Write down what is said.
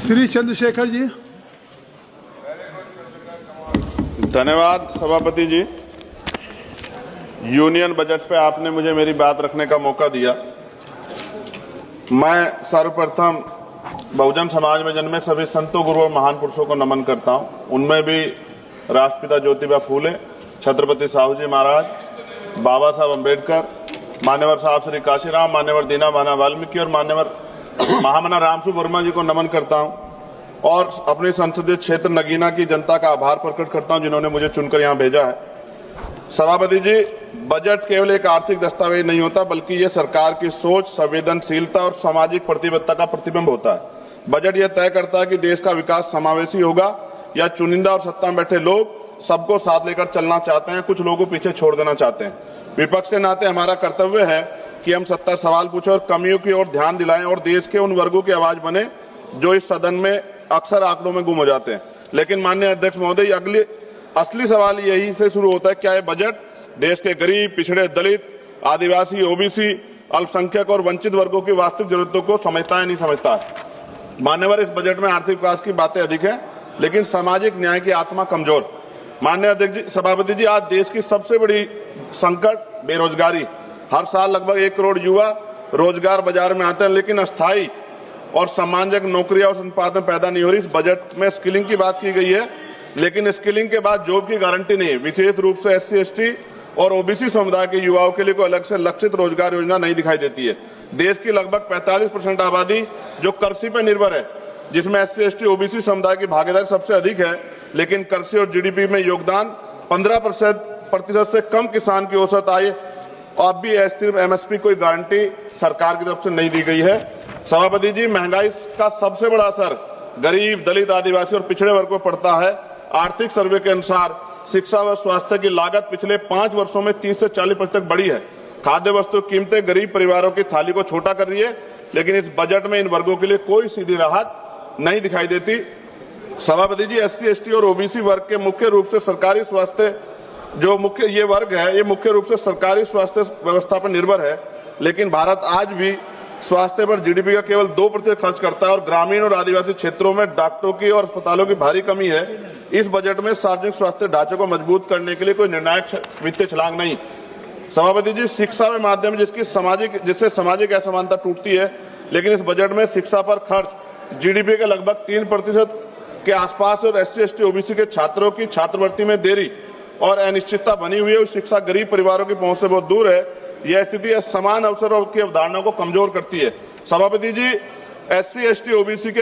श्री चंद्रशेखर जी। धन्यवाद सभापति जी। Union budget पे आपने मुझे मेरी बात रखने का मौका दिया। मैं सर्वप्रथम बहुजन समाज में जन्मे सभी संतों, गुरुओं और महान पुरुषों को नमन करता हूं। उनमें भी राष्ट्रपिता ज्योतिबा फूले, छत्रपति साहू जी महाराज, बाबा साहब अम्बेडकर, मान्यवर साहब श्री काशीराम, मान्यवर दीना भाना वाल्मीकि और मान्यवर महामना रामसु वर्मा जी को नमन करता हूं और अपने संसदीय क्षेत्र नगीना की जनता का आभार प्रकट करता हूं जिन्होंने मुझे चुनकर यहां भेजा है। सभापति जी, बजट केवल एक आर्थिक दस्तावेज नहीं होता, बल्कि ये सरकार की सोच, संवेदनशीलता और सामाजिक प्रतिबद्धता का प्रतिबिंब होता है। बजट यह तय करता है कि देश का विकास समावेशी होगा या चुनिंदा और सत्ता में बैठे लोग सबको साथ लेकर चलना चाहते हैं, कुछ लोगों को पीछे छोड़ देना चाहते हैं। विपक्ष के नाते हमारा कर्तव्य है कि हम सत्ता सवाल पूछे और कमियों की ओर ध्यान दिलाएं और देश के उन वर्गों की आवाज बने जो इस सदन में अक्सर आंकड़ों में गुम हो जाते हैं। लेकिन माननीय अध्यक्ष महोदय, असली सवाल यही से शुरू होता है, क्या ये बजट देश के गरीब, पिछड़े, दलित, आदिवासी, ओबीसी, अल्पसंख्यक और वंचित वर्गों की वास्तविक जरूरतों को समझता है, नहीं समझता है। मान्यवर, इस बजट में आर्थिक विकास की बातें अधिक हैं, लेकिन सामाजिक न्याय की आत्मा कमजोर। माननीय अध्यक्ष जी, सभापति जी, आज देश की सबसे बड़ी संकट बेरोजगारी। हर साल लगभग 1 करोड़ युवा रोजगार बाजार में आते हैं, लेकिन अस्थायी और सम्मानजनक नौकरियां और संपादन पैदा नहीं हो रही। इस बजट में स्किलिंग की बात की गई है, लेकिन स्किलिंग के बाद जॉब की गारंटी नहीं है। विशेष रूप से SC, ST और OBC समुदाय के युवाओं के लिए कोई अलग से लक्षित रोजगार योजना नहीं दिखाई देती है। देश की लगभग 45% आबादी जो कृषि पर निर्भर है, जिसमें SC, ST, OBC समुदाय की भागीदारी सबसे अधिक है, लेकिन कृषि और GDP में योगदान 15% से कम किसान की औसत आय अब भी सिर्फ MSP कोई गारंटी सरकार की तरफ से नहीं दी गई है। सभापति जी, महंगाई का सबसे बड़ा असर गरीब, दलित, आदिवासी और पिछड़े वर्ग पर पड़ता है। आर्थिक सर्वे के अनुसार शिक्षा व स्वास्थ्य की लागत पिछले 5 वर्षों में 30 से 40% तक बढ़ी है। खाद्य वस्तु कीमतें गरीब परिवारों की थाली को छोटा कर रही है, लेकिन इस बजट में इन वर्गों के लिए कोई सीधी राहत नहीं दिखाई देती। सभापति जी, SC, ST और OBC वर्ग के मुख्य रूप से सरकारी स्वास्थ्य ये वर्ग है, ये मुख्य रूप से सरकारी स्वास्थ्य व्यवस्था पर निर्भर है, लेकिन भारत आज भी स्वास्थ्य पर GDP का केवल 2% खर्च करता है और ग्रामीण और आदिवासी क्षेत्रों में डॉक्टरों की और अस्पतालों की भारी कमी है। इस बजट में सार्वजनिक स्वास्थ्य ढांचे को मजबूत करने के लिए कोई निर्णायक वित्तीय छलांग नहीं। सभापति जी, शिक्षा के माध्यम जिससे सामाजिक असमानता टूटती है, लेकिन इस बजट में शिक्षा पर खर्च GDP के लगभग 3% के आसपास और SC, ST, OBC के छात्रों की छात्रवृत्ति में देरी और अनिश्चितता बनी हुई है। शिक्षा गरीब परिवारों की पहुंच से बहुत दूर है। यह स्थिति समान अवसरों की अवधारणा को कमजोर करती है। सभापति जी, SC, ST, OBC के